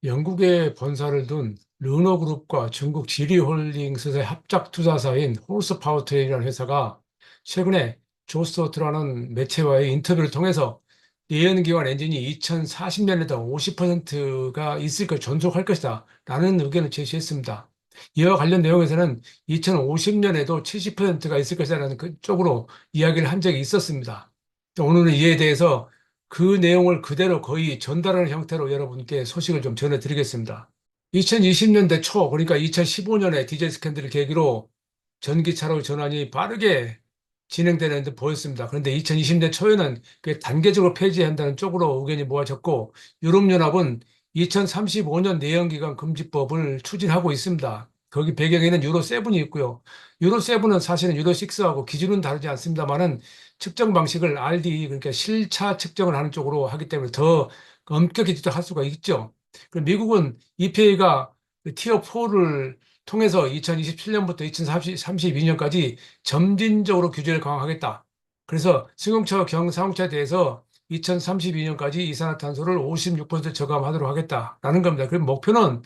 영국에 본사를 둔 르노그룹과 중국 지리홀딩스의 합작 투자사인 홀스파워트레인이라는 회사가 최근에 조스토트라는 매체와의 인터뷰를 통해서 내연기관 엔진이 2040년에도 50%가 있을 것, 존속할 것이다 라는 의견을 제시했습니다. 이와 관련 내용에서는 2050년에도 70%가 있을 것이라는 쪽으로 이야기를 한 적이 있었습니다. 오늘은 이에 대해서 그 내용을 그대로 거의 전달하는 형태로 여러분께 소식을 좀 전해드리겠습니다. 2020년대 초, 그러니까 2015년에 디젤 스캔들을 계기로 전기차로 전환이 빠르게 진행되는 듯 보였습니다. 그런데 2020년 초에는 그 단계적으로 폐지한다는 쪽으로 의견이 모아졌고, 유럽연합은 2035년 내연기관 금지법을 추진하고 있습니다. 거기 배경에는 유로7이 있고요. 유로7은 사실은 유로6하고 기준은 다르지 않습니다만은 측정 방식을 RDE, 그러니까 실차 측정을 하는 쪽으로 하기 때문에 더 엄격히 할 수가 있죠. 미국은 EPA가 티어 4를 통해서 2027년부터 2032년까지 점진적으로 규제를 강화하겠다. 그래서 승용차, 경사용차에 대해서 2032년까지 이산화탄소를 56% 저감하도록 하겠다라는 겁니다. 그 목표는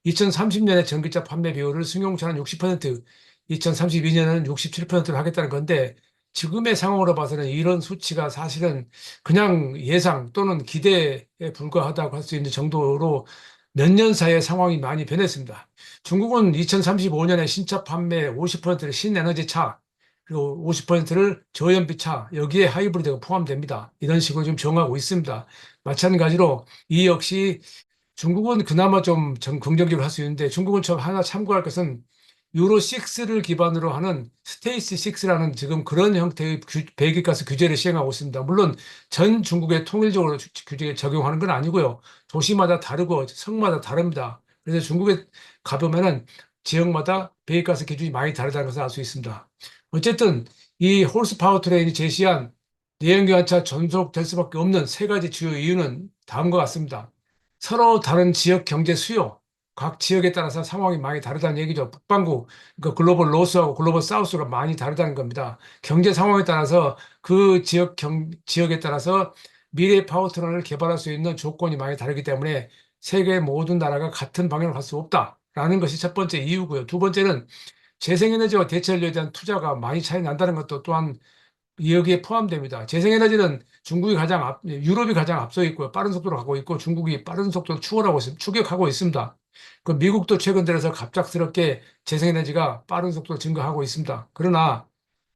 2030년에 전기차 판매 비율을 승용차는 60%, 2032년에는 67%를 하겠다는 건데 지금의 상황으로 봐서는 이런 수치가 사실은 그냥 예상 또는 기대에 불과하다고 할 수 있는 정도로 몇 년 사이에 상황이 많이 변했습니다. 중국은 2035년에 신차 판매 50%를 신에너지 차, 그리고 50%를 저연비 차, 여기에 하이브리드가 포함됩니다. 이런 식으로 좀 정하고 있습니다. 마찬가지로 이 역시 중국은 그나마 좀 긍정적으로 할 수 있는데 중국은 좀 하나 참고할 것은 유로 6를 기반으로 하는 스테이시 6라는 지금 그런 형태의 배기가스 규제를 시행하고 있습니다. 물론 전 중국에 통일적으로 규제에 적용하는 건 아니고요. 도시마다 다르고 성마다 다릅니다. 그래서 중국에 가보면은 지역마다 배기가스 기준이 많이 다르다는 것을 알 수 있습니다. 어쨌든 이 홀스 파워트레인이 제시한 내연기관차 전속될 수밖에 없는 세 가지 주요 이유는 다음과 같습니다. 서로 다른 지역 경제 수요, 각 지역에 따라서 상황이 많이 다르다는 얘기죠. 북반구, 그러니까 글로벌 노스하고 글로벌 사우스가 많이 다르다는 겁니다. 경제 상황에 따라서 그 지역에 따라서 미래 파워트론을 개발할 수 있는 조건이 많이 다르기 때문에 세계 모든 나라가 같은 방향을 갈 수 없다라는 것이 첫 번째 이유고요. 두 번째는 재생에너지와 대체연료에 대한 투자가 많이 차이 난다는 것도 또한 여기에 포함됩니다. 재생에너지는 유럽이 가장 앞서 있고요. 빠른 속도로 가고 있고 중국이 빠른 속도로 추격하고 있습니다. 그 미국도 최근 들어서 갑작스럽게 재생에너지가 빠른 속도로 증가하고 있습니다. 그러나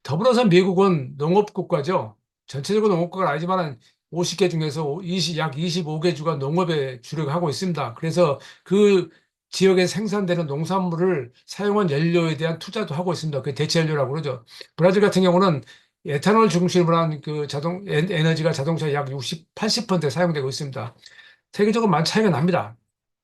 더불어서 미국은 농업 국가죠. 전체적으로 농업 국가는 아니지만 50개 중에서 약 25개 주가 농업에 주력하고 있습니다. 그래서 그 지역에 생산되는 농산물을 사용한 연료에 대한 투자도 하고 있습니다. 그 대체 연료라고 그러죠. 브라질 같은 경우는 에탄올 중심으로 한 그 에너지가 자동차 약 60, 80% 사용되고 있습니다. 세계적으로 많은 차이가 납니다.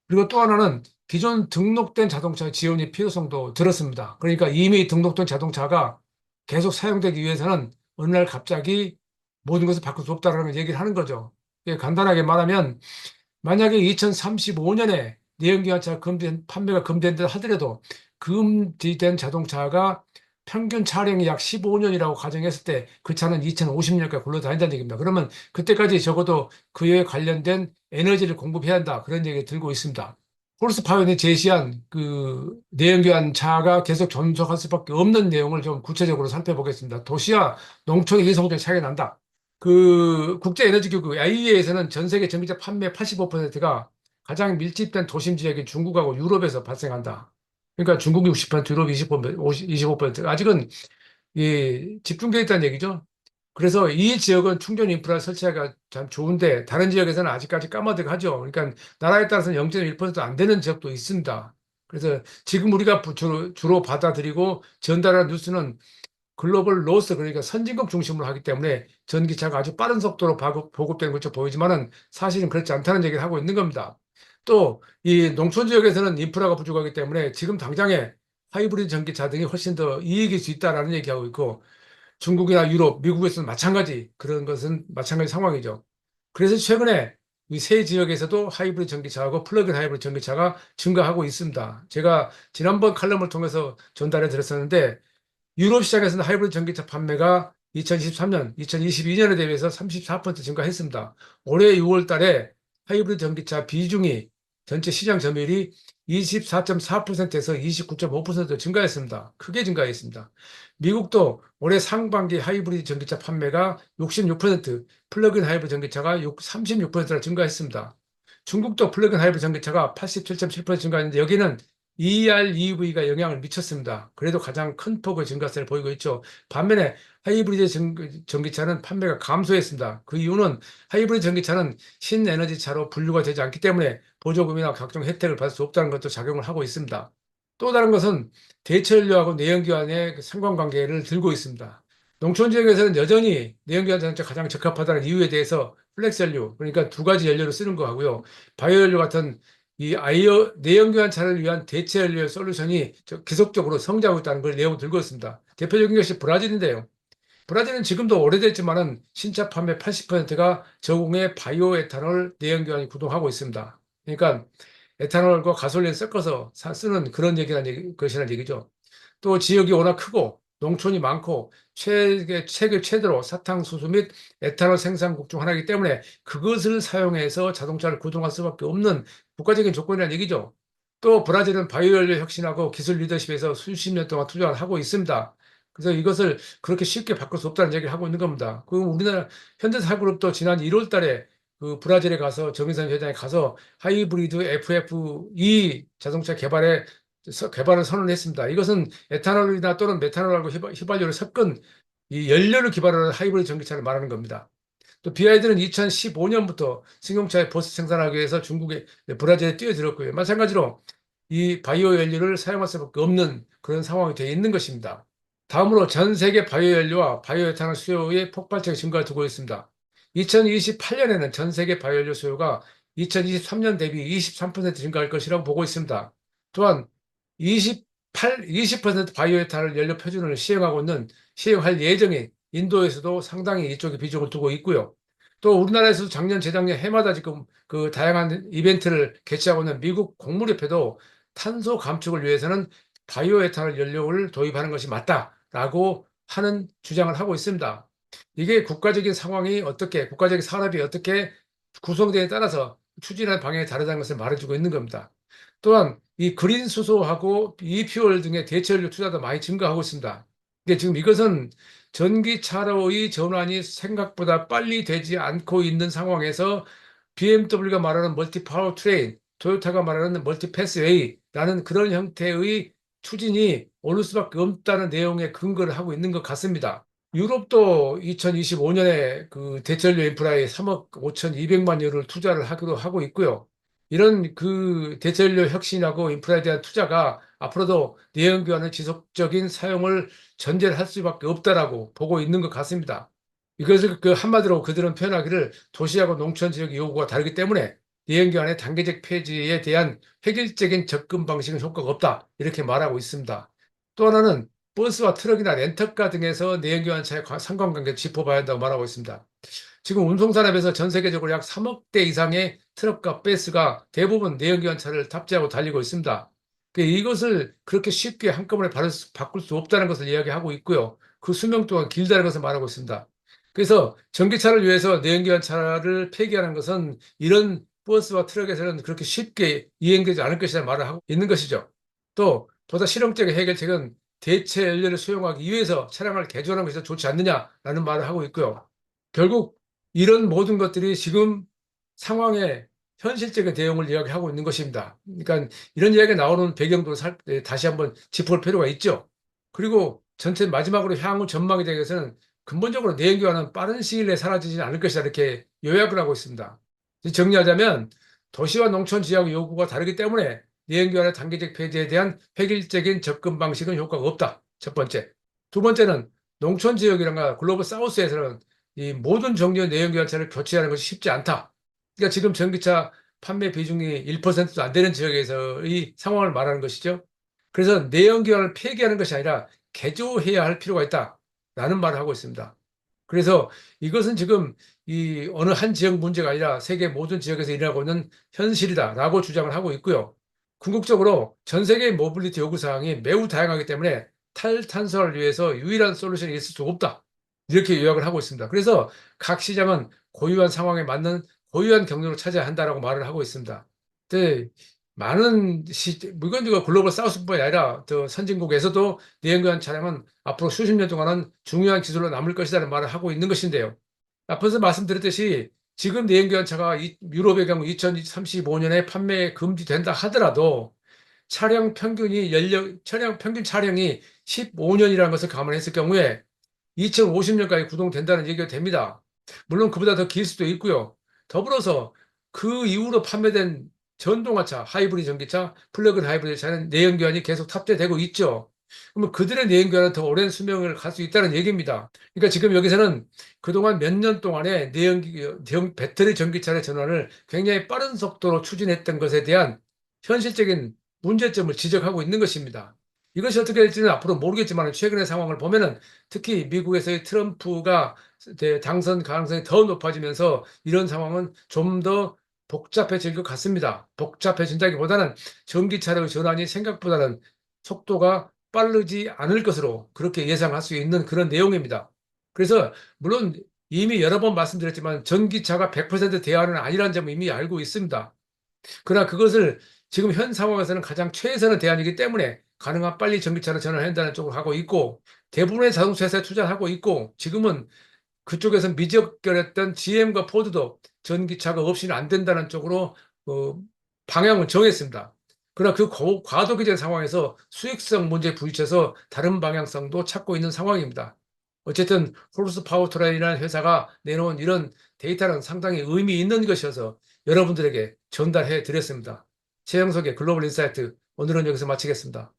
그리고 또 하나는 기존 등록된 자동차의 지원이 필요성도 들었습니다. 그러니까 이미 등록된 자동차가 계속 사용되기 위해서는 어느 날 갑자기 모든 것을 바꿀 수 없다는 얘기를 하는 거죠. 간단하게 말하면 만약에 2035년에 내연기관차 판매가 금지된다 하더라도 금지된 자동차가 평균 차량이 약 15년이라고 가정했을 때 그 차는 2050년까지 굴러다닌다는 얘기입니다. 그러면 그때까지 적어도 그에 관련된 에너지를 공급해야 한다. 그런 얘기 들고 있습니다. 홀스파이어이 제시한 그 내연기관 차가 계속 존속할 수밖에 없는 내용을 좀 구체적으로 살펴보겠습니다. 도시와 농촌의 이성적인 차이가 난다. 그 국제에너지기구 IEA에서는 전 세계 전기차 판매 85%가 가장 밀집된 도심 지역인 중국하고 유럽에서 발생한다. 그러니까 중국이 60%, 유럽 25%, 25%. 아직은 집중되어 있다는 얘기죠. 그래서 이 지역은 충전 인프라 설치하기가 참 좋은데 다른 지역에서는 아직까지 까마득하죠. 그러니까 나라에 따라서는 0.1%안 되는 지역도 있습니다. 그래서 지금 우리가 주로 받아들이고 전달하는 뉴스는 글로벌 노스, 그러니까 선진국 중심으로 하기 때문에 전기차가 아주 빠른 속도로 보급되는 것처럼 보이지만은 사실은 그렇지 않다는 얘기를 하고 있는 겁니다. 또 이 농촌 지역에서는 인프라가 부족하기 때문에 지금 당장에 하이브리드 전기차 등이 훨씬 더 이익일 수 있다라는 얘기하고 있고 중국이나 유럽, 미국에서는 마찬가지 그런 것은 마찬가지 상황이죠. 그래서 최근에 이 세 지역에서도 하이브리드 전기차하고 플러그인 하이브리드 전기차가 증가하고 있습니다. 제가 지난번 칼럼을 통해서 전달해 드렸었는데 유럽 시장에서는 하이브리드 전기차 판매가 2023년, 2022년에 대비해서 34% 증가했습니다. 올해 6월 달에 하이브리드 전기차 비중이 전체 시장 점유율이 24.4%에서 29.5% 증가했습니다. 크게 증가했습니다. 미국도 올해 상반기 하이브리드 전기차 판매가 66%, 플러그인 하이브리드 전기차가 36%나 증가했습니다. 중국도 플러그인 하이브리드 전기차가 87.7% 증가했는데 여기는 EREV가 영향을 미쳤습니다. 그래도 가장 큰 폭의 증가세를 보이고 있죠. 반면에 하이브리드 전기차는 판매가 감소했습니다. 그 이유는 하이브리드 전기차는 신에너지차로 분류가 되지 않기 때문에 보조금이나 각종 혜택을 받을 수 없다는 것도 작용을 하고 있습니다. 또 다른 것은 대체연료하고 내연기관의 그 상관관계를 들고 있습니다. 농촌 지역에서는 여전히 내연기관 자동차 가장 적합하다는 이유에 대해서 플렉스 연료, 그러니까 두 가지 연료를 쓰는 거 하고요. 바이오 연료 같은 이 내연기관 차를 위한 대체 연료 솔루션이 계속적으로 성장하고 있다는 걸 내용 들고 있습니다. 대표적인 것이 브라질인데요. 브라질은 지금도 오래됐지만은 신차 판매 80%가 저공해 바이오 에탄올 내연기관이 구동하고 있습니다. 그러니까 에탄올과 가솔린 섞어서 쓰는 그런 것이라는 얘기죠. 또 지역이 워낙 크고 농촌이 많고 세계 최대로 사탕수수 및 에탄올 생산국 중 하나이기 때문에 그것을 사용해서 자동차를 구동할 수밖에 없는 국가적인 조건이라는 얘기죠. 또 브라질은 바이오연료 혁신하고 기술 리더십에서 수십 년 동안 투자를 하고 있습니다. 그래서 이것을 그렇게 쉽게 바꿀 수 없다는 얘기를 하고 있는 겁니다. 그 우리나라 현대사그룹도 지난 1월 달에 그 브라질에 가서 정의선 회장에 가서 하이브리드 FF2 자동차 개발을 선언했습니다. 이것은 에탄올이나 또는 메탄올하고 휘발유를 섞은 이 연료를 기반으로 하이브리드 전기차를 말하는 겁니다. 또 BYD는 2015년부터 승용차의 버스 생산하기 위해서 브라질에 뛰어들었고요. 마찬가지로 이 바이오 연료를 사용할 수밖에 없는 그런 상황이 되어 있는 것입니다. 다음으로 전 세계 바이오 연료와 바이오 에탄올 수요의 폭발적인 증가를 두고 있습니다. 2028년에는 전 세계 바이오 연료 수요가 2023년 대비 23% 증가할 것이라고 보고 있습니다. 또한 20% 바이오 에탄올 연료 표준을 시행할 예정인 인도에서도 상당히 이쪽에 비중을 두고 있고요. 또 우리나라에서도 작년, 재작년 해마다 지금 그 다양한 이벤트를 개최하고 있는 미국 곡물협회도 탄소 감축을 위해서는 바이오 에탄올 연료를 도입하는 것이 맞다라고 하는 주장을 하고 있습니다. 이게 국가적인 산업이 어떻게 구성되에 따라서 추진하는 방향이 다르다는 것을 말해주고 있는 겁니다. 또한 이 그린 수소하고 이퓨얼 등의 대체연료 투자도 많이 증가하고 있습니다. 근데 지금 이것은 전기차로의 전환이 생각보다 빨리 되지 않고 있는 상황에서 BMW가 말하는 멀티 파워 트레인, 토요타가 말하는 멀티 패스웨이라는 그런 형태의 추진이 오를 수밖에 없다는 내용의 근거를 하고 있는 것 같습니다. 유럽도 2025년에 그 대체연료 인프라에 3억 5,200만 유로를 투자를 하기로 하고 있고요. 이런 그 대체연료 혁신하고 인프라에 대한 투자가 앞으로도 내연기관의 지속적인 사용을 전제를 할 수밖에 없다라고 보고 있는 것 같습니다. 이것을 그 한마디로 그들은 표현하기를 도시하고 농촌 지역의 요구가 다르기 때문에 내연기관의 단계적 폐지에 대한 획일적인 접근 방식은 효과가 없다 이렇게 말하고 있습니다. 또 하나는 버스와 트럭이나 렌터카 등에서 내연기관차의 상관관계를 짚어봐야 한다고 말하고 있습니다. 지금 운송산업에서 전 세계적으로 약 3억 대 이상의 트럭과 버스가 대부분 내연기관차를 탑재하고 달리고 있습니다. 이것을 그렇게 쉽게 한꺼번에 바꿀 수 없다는 것을 이야기하고 있고요. 그 수명 동안 길다는 것을 말하고 있습니다. 그래서 전기차를 위해서 내연기관차를 폐기하는 것은 이런 버스와 트럭에서는 그렇게 쉽게 이행되지 않을 것이라는 말을 하고 있는 것이죠. 또 보다 실용적인 해결책은 대체 연료를 수용하기 위해서 차량을 개조하는 것이 좋지 않느냐라는 말을 하고 있고요. 결국 이런 모든 것들이 지금 상황의 현실적인 대응을 이야기하고 있는 것입니다. 그러니까 이런 이야기가 나오는 배경도 다시 한번 짚어볼 필요가 있죠. 그리고 전체 마지막으로 향후 전망에 대해서는 근본적으로 내연기관은 빠른 시일 내에 사라지지 않을 것이다 이렇게 요약을 하고 있습니다. 정리하자면 도시와 농촌 지역의 요구가 다르기 때문에 내연기관의 단계적 폐지에 대한 획일적인 접근 방식은 효과가 없다. 첫 번째. 두 번째는 농촌 지역이란가 글로벌 사우스에서는 이 모든 종류의 내연기관차를 교체하는 것이 쉽지 않다. 그러니까 지금 전기차 판매 비중이 1%도 안 되는 지역에서의 상황을 말하는 것이죠. 그래서 내연기관을 폐기하는 것이 아니라 개조해야 할 필요가 있다라는 말을 하고 있습니다. 그래서 이것은 지금 이 어느 한 지역 문제가 아니라 세계 모든 지역에서 일어나고 있는 현실이다라고 주장을 하고 있고요. 궁극적으로 전 세계의 모빌리티 요구사항이 매우 다양하기 때문에 탈탄소를 위해서 유일한 솔루션이 있을 수 없다. 이렇게 요약을 하고 있습니다. 그래서 각 시장은 고유한 상황에 맞는 고유한 경로를 찾아야 한다라고 말을 하고 있습니다. 네, 많은 물건들과 글로벌 사우스뿐만 아니라 더 선진국에서도 내연기관 차량은 앞으로 수십 년 동안은 중요한 기술로 남을 것이라는 말을 하고 있는 것인데요. 앞서서 말씀드렸듯이 지금 내연기관 차가 유럽의 경우 2035년에 판매 금지된다 하더라도 차량 평균 차량이 15년이라는 것을 감안했을 경우에 2050년까지 구동된다는 얘기가 됩니다. 물론 그보다 더 길 수도 있고요. 더불어서 그 이후로 판매된 전동화차, 하이브리드 전기차, 플러그인 하이브리드 차는 내연기관이 계속 탑재되고 있죠. 그러면 그들의 내연기관은 더 오랜 수명을 갈 수 있다는 얘기입니다. 그러니까 지금 여기서는 그동안 몇 년 동안에 배터리 전기차의 전환을 굉장히 빠른 속도로 추진했던 것에 대한 현실적인 문제점을 지적하고 있는 것입니다. 이것이 어떻게 될지는 앞으로 모르겠지만 최근의 상황을 보면은 특히 미국에서의 트럼프가 당선 가능성이 더 높아지면서 이런 상황은 좀 더 복잡해질 것 같습니다. 복잡해진다기보다는 전기차의 전환이 생각보다는 속도가 빠르지 않을 것으로 그렇게 예상할 수 있는 그런 내용입니다. 그래서 물론 이미 여러 번 말씀드렸지만 전기차가 100% 대안은 아니라는 점을 이미 알고 있습니다. 그러나 그것을 지금 현 상황에서는 가장 최선의 대안이기 때문에 가능한 빨리 전기차로 전환한다는 쪽으로 하고 있고 대부분의 자동차 회사에 투자하고 있고 지금은 그쪽에서 미적결했던 GM과 포드도 전기차가 없이는 안 된다는 쪽으로 어, 방향을 정했습니다. 그러나 그 과도기적 상황에서 수익성 문제에 부딪혀서 다른 방향성도 찾고 있는 상황입니다. 어쨌든 홀스 파워트레인이라는 회사가 내놓은 이런 데이터는 상당히 의미 있는 것이어서 여러분들에게 전달해 드렸습니다. 최영석의 글로벌 인사이트 오늘은 여기서 마치겠습니다.